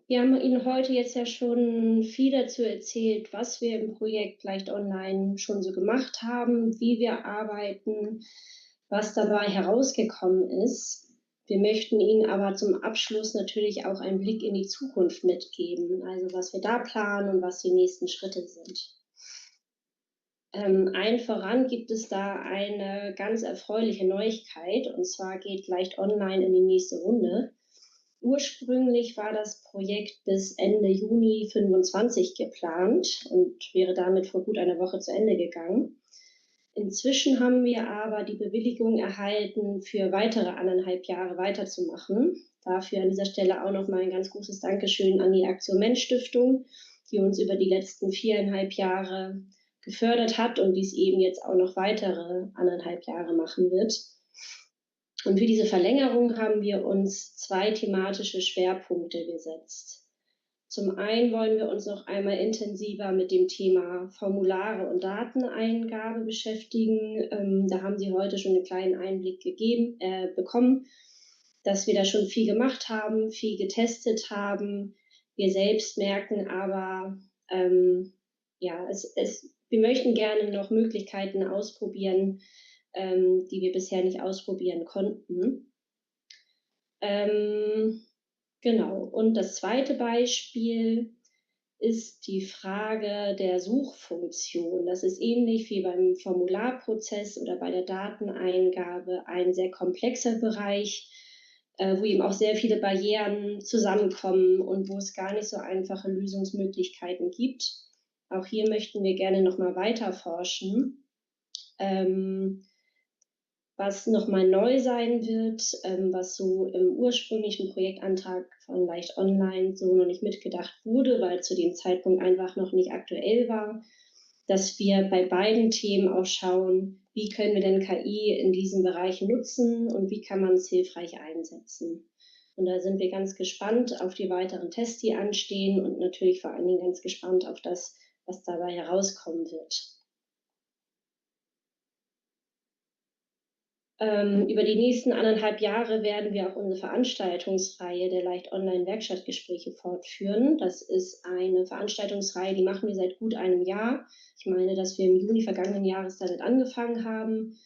Wir haben Ihnen heute jetzt ja schon viel dazu erzählt, was wir im Projekt Leicht Online schon so gemacht haben, wie wir arbeiten, was dabei herausgekommen ist. Wir möchten Ihnen aber zum Abschluss natürlich auch einen Blick in die Zukunft mitgeben, also was wir da planen und was die nächsten Schritte sind. Allen voran gibt es da eine ganz erfreuliche Neuigkeit, und zwar geht Leicht Online in die nächste Runde. Ursprünglich war das Projekt bis Ende Juni 25 geplant und wäre damit vor gut einer Woche zu Ende gegangen. Inzwischen haben wir aber die Bewilligung erhalten, für weitere 1,5 Jahre weiterzumachen. Dafür an dieser Stelle auch noch mal ein ganz großes Dankeschön an die Aktion Mensch Stiftung, die uns über die letzten 4,5 Jahre gefördert hat und dies eben jetzt auch noch weitere 1,5 Jahre machen wird. Und für diese Verlängerung haben wir uns zwei thematische Schwerpunkte gesetzt. Zum einen wollen wir uns noch einmal intensiver mit dem Thema Formulare und Dateneingabe beschäftigen. Da haben Sie heute schon einen kleinen Einblick bekommen, dass wir da schon viel gemacht haben, viel getestet haben. Wir selbst merken aber, ja, wir möchten gerne noch Möglichkeiten ausprobieren, die wir bisher nicht ausprobieren konnten. Genau. Und das zweite Beispiel ist die Frage der Suchfunktion. Das ist ähnlich wie beim Formularprozess oder bei der Dateneingabe ein sehr komplexer Bereich, wo eben auch sehr viele Barrieren zusammenkommen und wo es gar nicht so einfache Lösungsmöglichkeiten gibt. Auch hier möchten wir gerne noch mal weiter forschen. Was noch mal neu sein wird, was so im ursprünglichen Projektantrag von Leicht Online so noch nicht mitgedacht wurde, weil zu dem Zeitpunkt einfach noch nicht aktuell war, dass wir bei beiden Themen auch schauen, wie können wir denn KI in diesen Bereichen nutzen und wie kann man es hilfreich einsetzen. Und da sind wir ganz gespannt auf die weiteren Tests, die anstehen und natürlich vor allen Dingen ganz gespannt auf das, was dabei herauskommen wird. Über die nächsten 1,5 Jahre werden wir auch unsere Veranstaltungsreihe der Leicht Online Werkstattgespräche fortführen. Das ist eine Veranstaltungsreihe, die machen wir seit gut einem Jahr. Ich meine, dass wir im Juni vergangenen Jahres damit angefangen haben.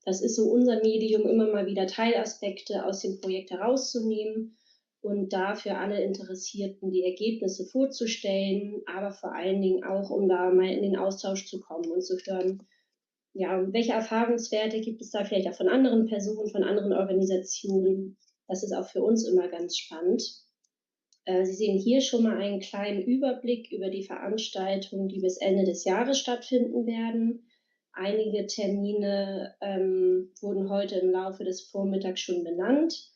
Das ist so unser Medium, immer mal wieder Teilaspekte aus dem Projekt herauszunehmen und dafür alle Interessierten die Ergebnisse vorzustellen, aber vor allen Dingen auch, um da mal in den Austausch zu kommen und zu hören, ja, welche Erfahrungswerte gibt es da vielleicht auch von anderen Personen, von anderen Organisationen? Das ist auch für uns immer ganz spannend. Sie sehen hier schon mal einen kleinen Überblick über die Veranstaltungen, die bis Ende des Jahres stattfinden werden. Einige Termine wurden heute im Laufe des Vormittags schon benannt.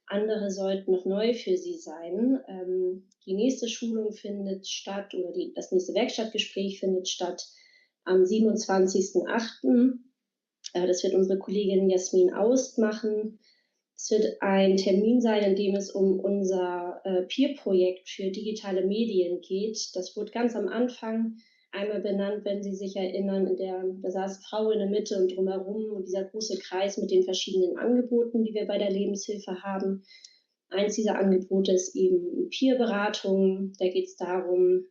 Andere sollten noch neu für Sie sein. Die nächste Schulung findet statt oder das nächste Werkstattgespräch findet statt am 27.08. Das wird unsere Kollegin Jasmin Aust machen. Es wird ein Termin sein, in dem es um unser Peer-Projekt für digitale Medien geht. Das wurde ganz am Anfang einmal benannt, wenn Sie sich erinnern, da saß Frau in der Mitte und drumherum und dieser große Kreis mit den verschiedenen Angeboten, die wir bei der Lebenshilfe haben. Eins dieser Angebote ist eben Peer-Beratung. Da geht es darum,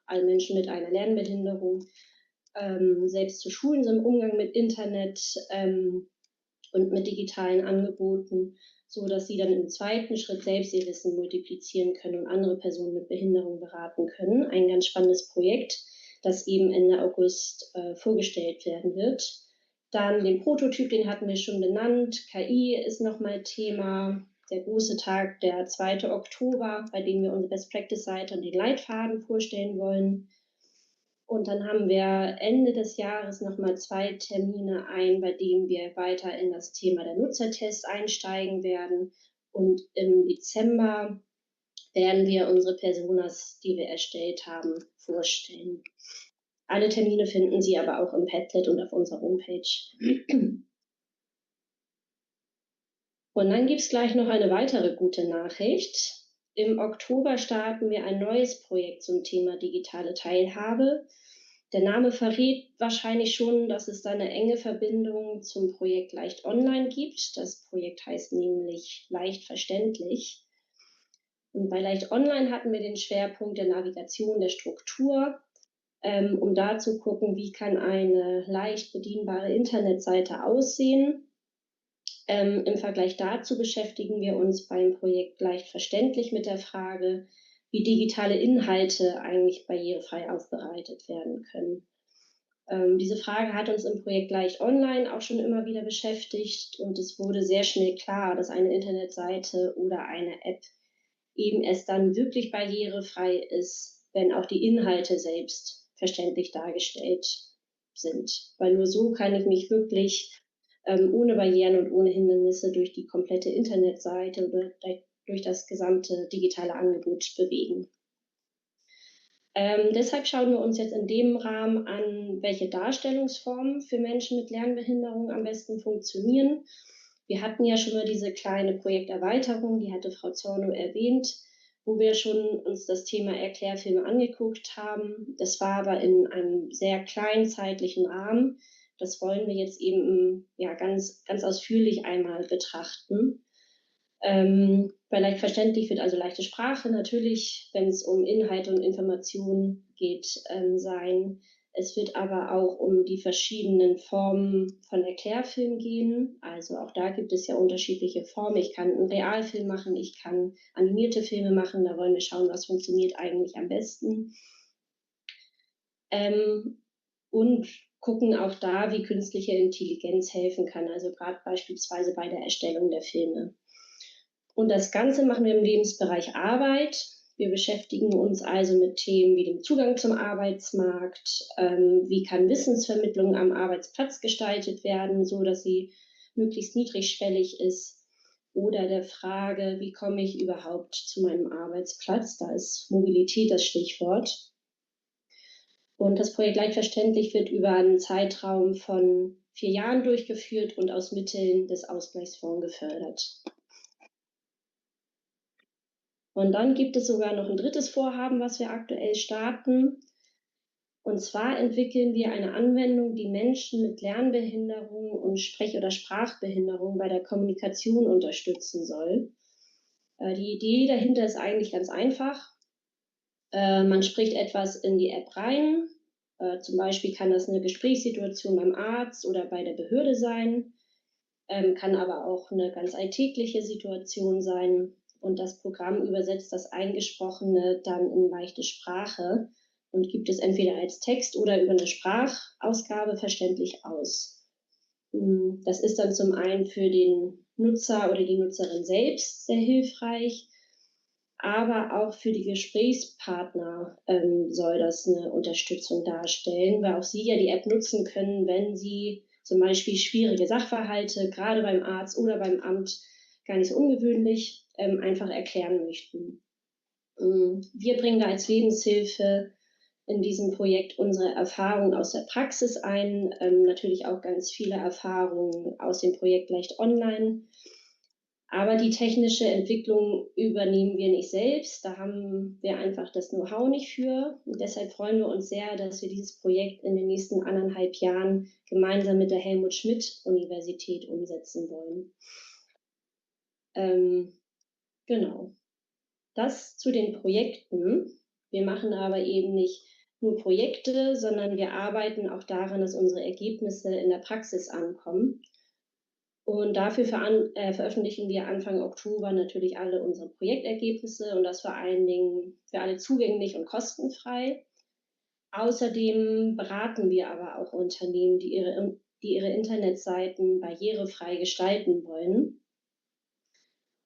alle Menschen mit einer Lernbehinderung selbst zu schulen, so im Umgang mit Internet und mit digitalen Angeboten, so dass sie dann im zweiten Schritt selbst ihr Wissen multiplizieren können und andere Personen mit Behinderung beraten können. Ein ganz spannendes Projekt, das eben Ende August vorgestellt werden wird. Dann den Prototyp, den hatten wir schon benannt. KI ist nochmal Thema. Der große Tag, der 2. Oktober, bei dem wir unsere Best-Practice-Seite und den Leitfaden vorstellen wollen. Und dann haben wir Ende des Jahres nochmal 2 Termine bei denen wir weiter in das Thema der Nutzertests einsteigen werden. Und im Dezember werden wir unsere Personas, die wir erstellt haben, vorstellen. Alle Termine finden Sie aber auch im Padlet und auf unserer Homepage. Und dann gibt es gleich noch eine weitere gute Nachricht. Im Oktober starten wir ein neues Projekt zum Thema digitale Teilhabe. Der Name verrät wahrscheinlich schon, dass es da eine enge Verbindung zum Projekt Leicht Online gibt. Das Projekt heißt nämlich Leicht verständlich. Und bei Leicht Online hatten wir den Schwerpunkt der Navigation, der Struktur, um da zu gucken, wie kann eine leicht bedienbare Internetseite aussehen. Im Vergleich dazu beschäftigen wir uns beim Projekt Leicht verständlich mit der Frage, wie digitale Inhalte eigentlich barrierefrei aufbereitet werden können. Diese Frage hat uns im Projekt Leicht Online auch schon immer wieder beschäftigt und es wurde sehr schnell klar, dass eine Internetseite oder eine App eben erst dann wirklich barrierefrei ist, wenn auch die Inhalte selbst verständlich dargestellt sind. Weil nur so kann ich mich wirklich ohne Barrieren und ohne Hindernisse durch die komplette Internetseite oder durch das gesamte digitale Angebot bewegen. Deshalb schauen wir uns jetzt in dem Rahmen an, welche Darstellungsformen für Menschen mit Lernbehinderung am besten funktionieren. Wir hatten ja schon mal diese kleine Projekterweiterung, die hatte Frau Zornow erwähnt, wo wir schon uns das Thema Erklärfilme angeguckt haben. Das war aber in einem sehr kleinen zeitlichen Rahmen. Das wollen wir jetzt eben ja, ganz, ganz ausführlich einmal betrachten. Bei leicht verständlich wird also leichte Sprache natürlich, wenn es um Inhalte und Informationen geht, sein. Es wird aber auch um die verschiedenen Formen von Erklärfilm gehen. Also auch da gibt es ja unterschiedliche Formen. Ich kann einen Realfilm machen, ich kann animierte Filme machen. Da wollen wir schauen, was funktioniert eigentlich am besten. Und gucken auch da, wie künstliche Intelligenz helfen kann. Also gerade beispielsweise bei der Erstellung der Filme. Und das Ganze machen wir im Lebensbereich Arbeit. Wir beschäftigen uns also mit Themen wie dem Zugang zum Arbeitsmarkt, wie kann Wissensvermittlung am Arbeitsplatz gestaltet werden, so dass sie möglichst niedrigschwellig ist, oder der Frage, wie komme ich überhaupt zu meinem Arbeitsplatz? Da ist Mobilität das Stichwort. Und das Projekt Leichtverständlich wird über einen Zeitraum von 4 Jahren durchgeführt und aus Mitteln des Ausgleichsfonds gefördert. Und dann gibt es sogar noch ein drittes Vorhaben, was wir aktuell starten. Und zwar entwickeln wir eine Anwendung, die Menschen mit Lernbehinderung und Sprech- oder Sprachbehinderung bei der Kommunikation unterstützen soll. Die Idee dahinter ist eigentlich ganz einfach. Man spricht etwas in die App rein. Zum Beispiel kann das eine Gesprächssituation beim Arzt oder bei der Behörde sein, kann aber auch eine ganz alltägliche Situation sein. Und das Programm übersetzt das Eingesprochene dann in leichte Sprache und gibt es entweder als Text oder über eine Sprachausgabe verständlich aus. Das ist dann zum einen für den Nutzer oder die Nutzerin selbst sehr hilfreich, aber auch für die Gesprächspartner soll das eine Unterstützung darstellen, weil auch sie ja die App nutzen können, wenn sie zum Beispiel schwierige Sachverhalte, gerade beim Arzt oder beim Amt, gar nicht so ungewöhnlich, einfach erklären möchten. Wir bringen da als Lebenshilfe in diesem Projekt unsere Erfahrungen aus der Praxis ein, natürlich auch ganz viele Erfahrungen aus dem Projekt Leicht Online. Aber die technische Entwicklung übernehmen wir nicht selbst. Da haben wir einfach das Know-how nicht für. Und deshalb freuen wir uns sehr, dass wir dieses Projekt in den nächsten 1,5 Jahren gemeinsam mit der Helmut-Schmidt-Universität umsetzen wollen. Genau. Das zu den Projekten. Wir machen aber eben nicht nur Projekte, sondern wir arbeiten auch daran, dass unsere Ergebnisse in der Praxis ankommen. Und dafür veröffentlichen wir Anfang Oktober natürlich alle unsere Projektergebnisse und das vor allen Dingen für alle zugänglich und kostenfrei. Außerdem beraten wir aber auch Unternehmen, die ihre Internetseiten barrierefrei gestalten wollen.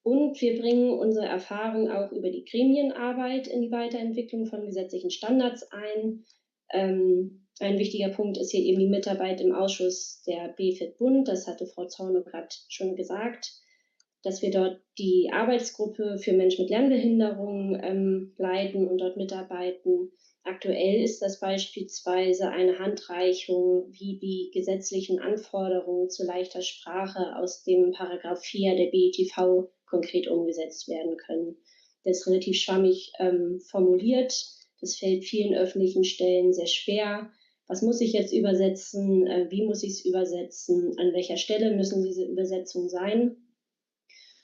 Und wir bringen unsere Erfahrung auch über die Gremienarbeit in die Weiterentwicklung von gesetzlichen Standards ein. Ein wichtiger Punkt ist hier eben die Mitarbeit im Ausschuss der BFIT-Bund. Das hatte Frau Zornow gerade schon gesagt, dass wir dort die Arbeitsgruppe für Menschen mit Lernbehinderung leiten und dort mitarbeiten. Aktuell ist das beispielsweise eine Handreichung, wie die gesetzlichen Anforderungen zu leichter Sprache aus dem Paragraph 4 der BETV konkret umgesetzt werden können. Der ist relativ schwammig formuliert. Das fällt vielen öffentlichen Stellen sehr schwer. Was muss ich jetzt übersetzen? Wie muss ich es übersetzen? An welcher Stelle müssen diese Übersetzungen sein?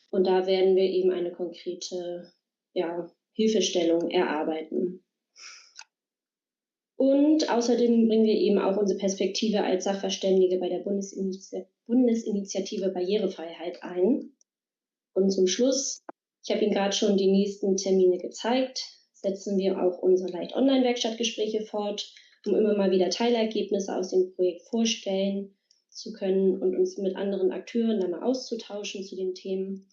Und da werden wir eben eine konkrete ja, Hilfestellung erarbeiten. Und außerdem bringen wir eben auch unsere Perspektive als Sachverständige bei der Bundesinitiative Barrierefreiheit ein. Und zum Schluss, ich habe Ihnen gerade schon die nächsten Termine gezeigt, setzen wir auch unsere Leicht-Online-Werkstattgespräche fort, um immer mal wieder Teilergebnisse aus dem Projekt vorstellen zu können und uns mit anderen Akteuren dann mal auszutauschen zu den Themen.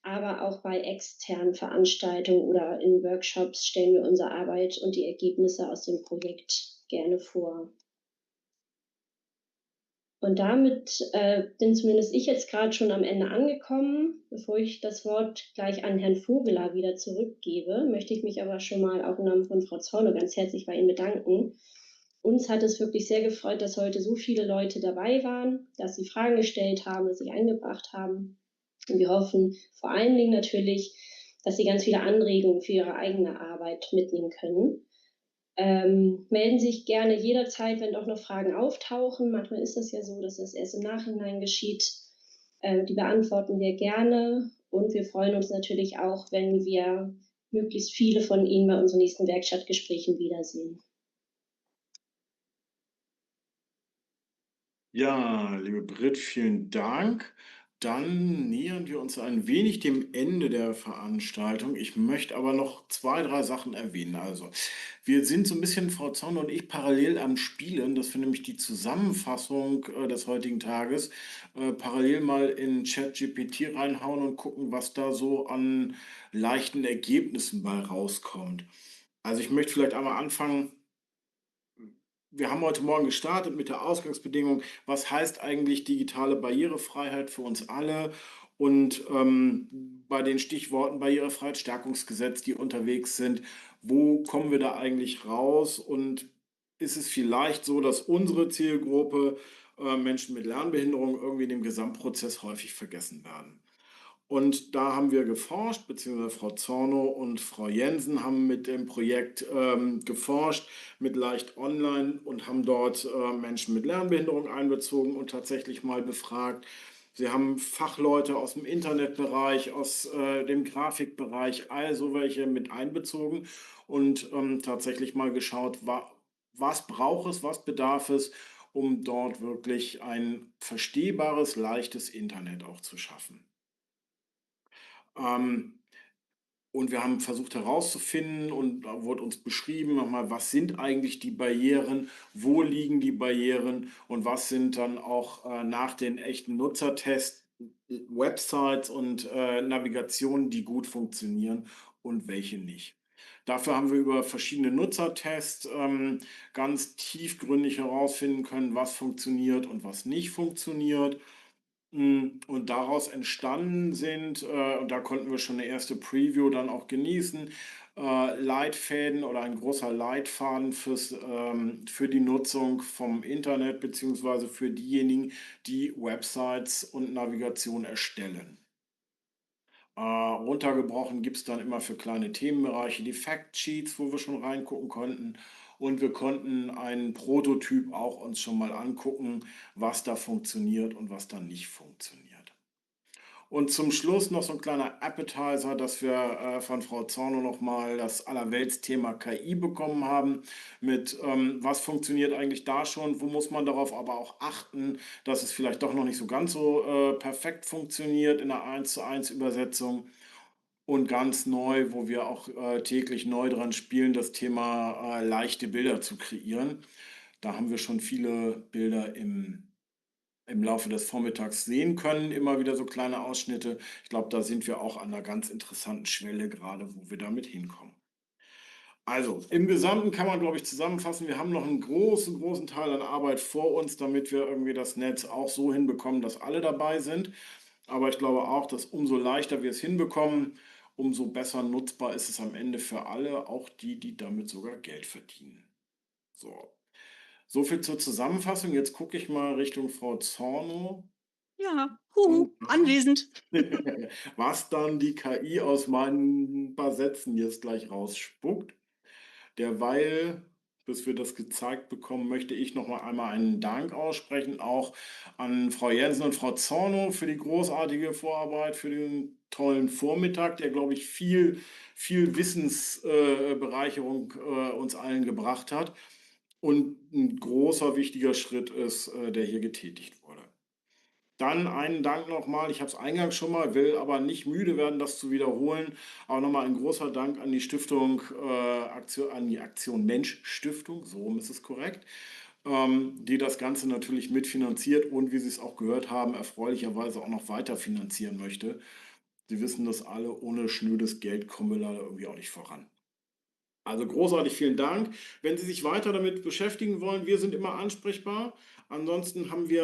Aber auch bei externen Veranstaltungen oder in Workshops stellen wir unsere Arbeit und die Ergebnisse aus dem Projekt gerne vor. Und damit bin zumindest ich jetzt gerade schon am Ende angekommen. Bevor ich das Wort gleich an Herrn Vogeler wieder zurückgebe, möchte ich mich aber schon mal auch im Namen von Frau Zorno ganz herzlich bei Ihnen bedanken. Uns hat es wirklich sehr gefreut, dass heute so viele Leute dabei waren, dass sie Fragen gestellt haben, dass sie eingebracht haben. Und wir hoffen vor allen Dingen natürlich, dass Sie ganz viele Anregungen für Ihre eigene Arbeit mitnehmen können. Melden Sie sich gerne jederzeit, wenn doch noch Fragen auftauchen. Manchmal ist das ja so, dass das erst im Nachhinein geschieht. Die beantworten wir gerne und wir freuen uns natürlich auch, wenn wir möglichst viele von Ihnen bei unseren nächsten Werkstattgesprächen wiedersehen. Ja, liebe Brit, vielen Dank. Dann nähern wir uns ein wenig dem Ende der Veranstaltung. Ich möchte aber noch zwei, drei Sachen erwähnen. Also, wir sind so ein bisschen, Frau Zorn und ich, parallel am Spielen, dass wir nämlich die Zusammenfassung des heutigen Tages parallel mal in ChatGPT reinhauen und gucken, was da so an leichten Ergebnissen bei rauskommt. Also, ich möchte vielleicht einmal anfangen. Wir haben heute Morgen gestartet mit der Ausgangsbedingung. Was heißt eigentlich digitale Barrierefreiheit für uns alle? Und bei den Stichworten Barrierefreiheitsstärkungsgesetz, die unterwegs sind, wo kommen wir da eigentlich raus? Und ist es vielleicht so, dass unsere Zielgruppe, Menschen mit Lernbehinderung, irgendwie in dem Gesamtprozess häufig vergessen werden? Und da haben wir geforscht, beziehungsweise Frau Zorno und Frau Jensen haben mit dem Projekt geforscht, mit Leicht Online und haben dort Menschen mit Lernbehinderung einbezogen und tatsächlich mal befragt. Sie haben Fachleute aus dem Internetbereich, aus dem Grafikbereich, also welche mit einbezogen und tatsächlich mal geschaut, was braucht es, was bedarf es, um dort wirklich ein verstehbares, leichtes Internet auch zu schaffen. Ähm, und wir haben versucht herauszufinden und da wurde uns beschrieben nochmal, was sind eigentlich die Barrieren, wo liegen die Barrieren und was sind dann auch nach den echten Nutzertests Websites und Navigationen, die gut funktionieren und welche nicht. Dafür haben wir über verschiedene Nutzertests ganz tiefgründig herausfinden können, was funktioniert und was nicht funktioniert. Und daraus entstanden sind, und da konnten wir schon eine erste Preview dann auch genießen, Leitfäden oder ein großer Leitfaden für die Nutzung vom Internet beziehungsweise für diejenigen, die Websites und Navigation erstellen. Runtergebrochen gibt es dann immer für kleine Themenbereiche die Factsheets, wo wir schon reingucken konnten. Und wir konnten einen Prototyp auch uns schon mal angucken, was da funktioniert und was da nicht funktioniert. Und zum Schluss noch so ein kleiner Appetizer, dass wir von Frau Zorno noch mal das Allerweltsthema KI bekommen haben mit, was funktioniert eigentlich da schon, wo muss man darauf aber auch achten, dass es vielleicht doch noch nicht so ganz so perfekt funktioniert in der Eins-zu-eins Übersetzung. Und ganz neu, wo wir auch täglich neu dran spielen, das Thema leichte Bilder zu kreieren. Da haben wir schon viele Bilder im Laufe des Vormittags sehen können, immer wieder so kleine Ausschnitte. Ich glaube, da sind wir auch an einer ganz interessanten Schwelle gerade, wo wir damit hinkommen. Also, im Gesamten kann man, glaube ich, zusammenfassen, wir haben noch einen großen, großen Teil an Arbeit vor uns, damit wir irgendwie das Netz auch so hinbekommen, dass alle dabei sind. Aber ich glaube auch, dass umso leichter wir es hinbekommen, umso besser nutzbar ist es am Ende für alle, auch die, die damit sogar Geld verdienen. So, so viel zur Zusammenfassung. Jetzt gucke ich mal Richtung Frau Zorno. Ja, Und anwesend. was dann die KI aus meinen paar Sätzen jetzt gleich rausspuckt. Derweil, bis wir das gezeigt bekommen, möchte ich noch mal einmal einen Dank aussprechen, auch an Frau Jensen und Frau Zorno für die großartige Vorarbeit, für den tollen Vormittag, der, glaube ich, viel Wissensbereicherung Bereicherung, uns allen gebracht hat und ein großer, wichtiger Schritt ist, der hier getätigt wurde. Dann einen Dank nochmal. Ich habe es eingangs schon mal, will aber nicht müde werden, das zu wiederholen. Aber nochmal ein großer Dank an die Stiftung, an die Aktion Mensch Stiftung, so rum ist es korrekt, die das Ganze natürlich mitfinanziert und, wie Sie es auch gehört haben, erfreulicherweise auch noch weiter finanzieren möchte. Sie wissen das alle, ohne schnödes Geld kommen wir leider irgendwie auch nicht voran. Also großartig, vielen Dank. Wenn Sie sich weiter damit beschäftigen wollen, wir sind immer ansprechbar. Ansonsten haben wir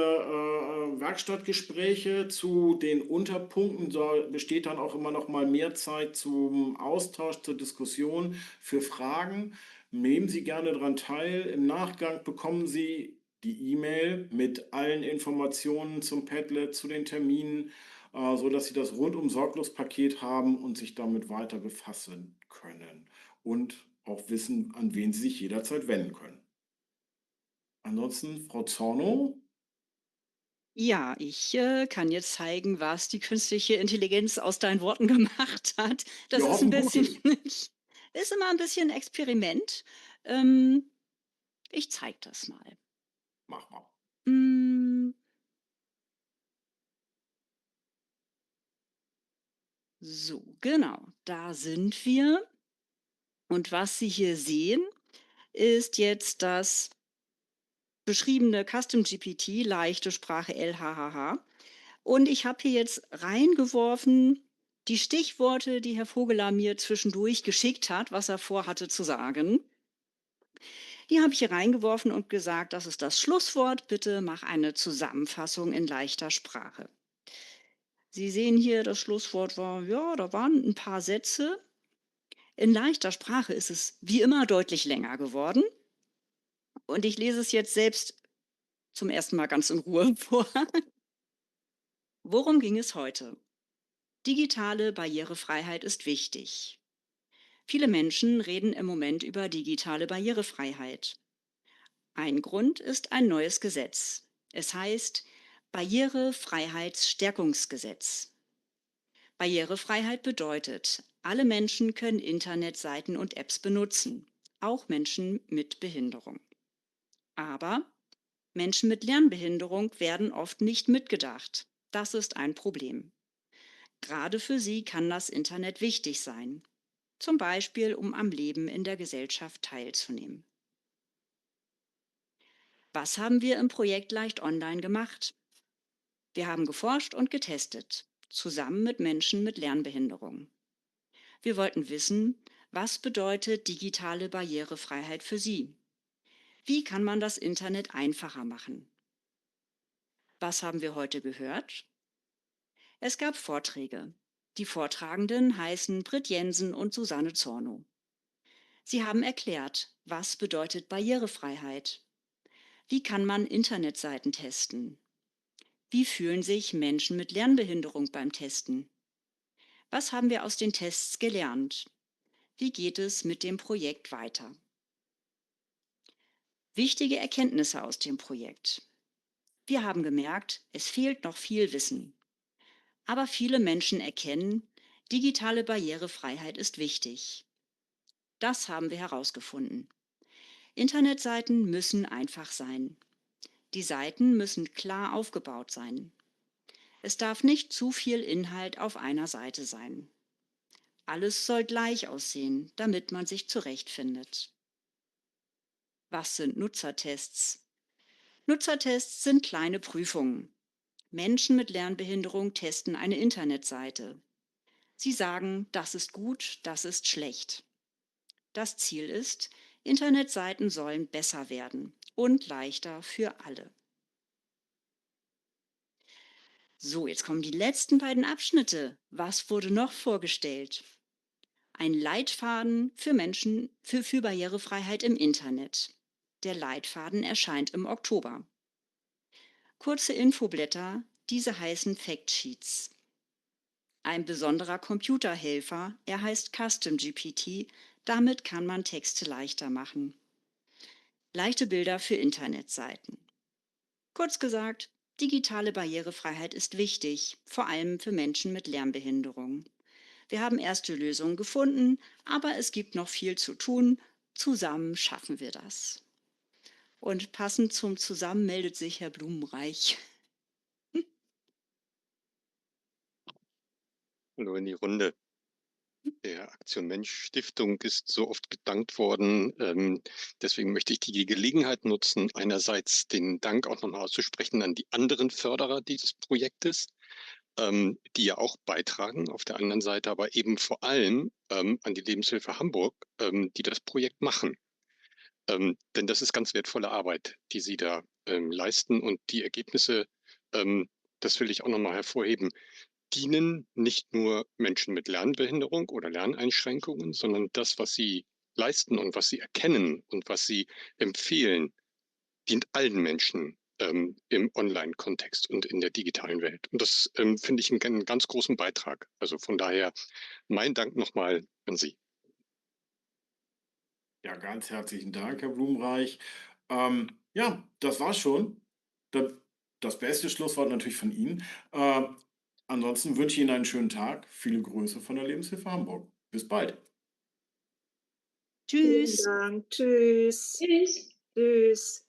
Werkstattgespräche zu den Unterpunkten. Da besteht dann auch immer noch mal mehr Zeit zum Austausch, zur Diskussion, für Fragen. Nehmen Sie gerne daran teil. Im Nachgang bekommen Sie die E-Mail mit allen Informationen zum Padlet, zu den Terminen, sodass Sie das rundum sorglos Paket haben und sich damit weiter befassen können und auch wissen, an wen sie sich jederzeit wenden können. Ansonsten, Frau Zornow, Ja, ich kann jetzt zeigen, was die künstliche Intelligenz aus deinen Worten gemacht hat. Das wir ist ein hoffen bisschen Gutes. ist immer ein bisschen Experiment. Ähm, Ich zeige das mal. Mach mal. Hm, so, genau, da sind wir. Und was Sie hier sehen, ist jetzt das beschriebene Custom GPT, leichte Sprache LHHH. Und ich habe hier jetzt reingeworfen die Stichworte, die Herr Vogeler mir zwischendurch geschickt hat, was er vorhatte zu sagen. Die habe ich hier reingeworfen und gesagt, das ist das Schlusswort. Bitte mach eine Zusammenfassung in leichter Sprache. Sie sehen hier, das Schlusswort war, ja, da waren ein paar Sätze. In leichter Sprache ist es wie immer deutlich länger geworden. Und ich lese es jetzt selbst zum ersten Mal ganz in Ruhe vor. Worum ging es heute? Digitale Barrierefreiheit ist wichtig. Viele Menschen reden im Moment über digitale Barrierefreiheit. Ein Grund ist ein neues Gesetz. Es heißt Barrierefreiheitsstärkungsgesetz. Barrierefreiheit bedeutet, alle Menschen können Internetseiten und Apps benutzen, auch Menschen mit Behinderung. Aber Menschen mit Lernbehinderung werden oft nicht mitgedacht. Das ist ein Problem. Gerade für sie kann das Internet wichtig sein, zum Beispiel um am Leben in der Gesellschaft teilzunehmen. Was haben wir im Projekt Leicht Online gemacht? Wir haben geforscht und getestet, zusammen mit Menschen mit Lernbehinderung. Wir wollten wissen, was bedeutet digitale Barrierefreiheit für sie? Wie kann man das Internet einfacher machen? Was haben wir heute gehört? Es gab Vorträge. Die Vortragenden heißen Britt Jensen und Susanne Zornow. Sie haben erklärt, was bedeutet Barrierefreiheit? Wie kann man Internetseiten testen? Wie fühlen sich Menschen mit Lernbehinderung beim Testen? Was haben wir aus den Tests gelernt? Wie geht es mit dem Projekt weiter? Wichtige Erkenntnisse aus dem Projekt. Wir haben gemerkt, es fehlt noch viel Wissen. Aber viele Menschen erkennen, digitale Barrierefreiheit ist wichtig. Das haben wir herausgefunden. Internetseiten müssen einfach sein. Die Seiten müssen klar aufgebaut sein. Es darf nicht zu viel Inhalt auf einer Seite sein. Alles soll gleich aussehen, damit man sich zurechtfindet. Was sind Nutzertests? Nutzertests sind kleine Prüfungen. Menschen mit Lernbehinderung testen eine Internetseite. Sie sagen, das ist gut, das ist schlecht. Das Ziel ist, Internetseiten sollen besser werden und leichter für alle. So, jetzt kommen die letzten beiden Abschnitte. Was wurde noch vorgestellt? Ein Leitfaden für Menschen für Barrierefreiheit im Internet. Der Leitfaden erscheint im Oktober. Kurze Infoblätter, diese heißen Factsheets. Ein besonderer Computerhelfer, er heißt Custom GPT, damit kann man Texte leichter machen. Leichte Bilder für Internetseiten. Kurz gesagt, Digitale Barrierefreiheit ist wichtig, vor allem für Menschen mit Lernbehinderung. Wir haben erste Lösungen gefunden, aber es gibt noch viel zu tun. Zusammen schaffen wir das. Und passend zum Zusammen meldet sich Herr Blumenreich. Hallo in die Runde. Der Aktion Mensch Stiftung ist so oft gedankt worden. Deswegen möchte ich die Gelegenheit nutzen, einerseits den Dank auch nochmal auszusprechen an die anderen Förderer dieses Projektes, die ja auch beitragen. Auf der anderen Seite aber eben vor allem an die Lebenshilfe Hamburg, die das Projekt machen. Denn das ist ganz wertvolle Arbeit, die sie da leisten. Und die Ergebnisse, das will ich auch nochmal hervorheben, dienen nicht nur Menschen mit Lernbehinderung oder Lerneinschränkungen, sondern das, was sie leisten und was sie erkennen und was sie empfehlen, dient allen Menschen im Online-Kontext und in der digitalen Welt. Und das finde ich einen ganz großen Beitrag. Also von daher mein Dank nochmal an Sie. Ja, ganz herzlichen Dank, Herr Blumenreich. Ja, das war's schon. Da Das beste Schlusswort natürlich von Ihnen. Ansonsten wünsche ich Ihnen einen schönen Tag. Viele Grüße von der Lebenshilfe Hamburg. Bis bald. Vielen Tschüss. Dank. Tschüss. Tschüss. Tschüss.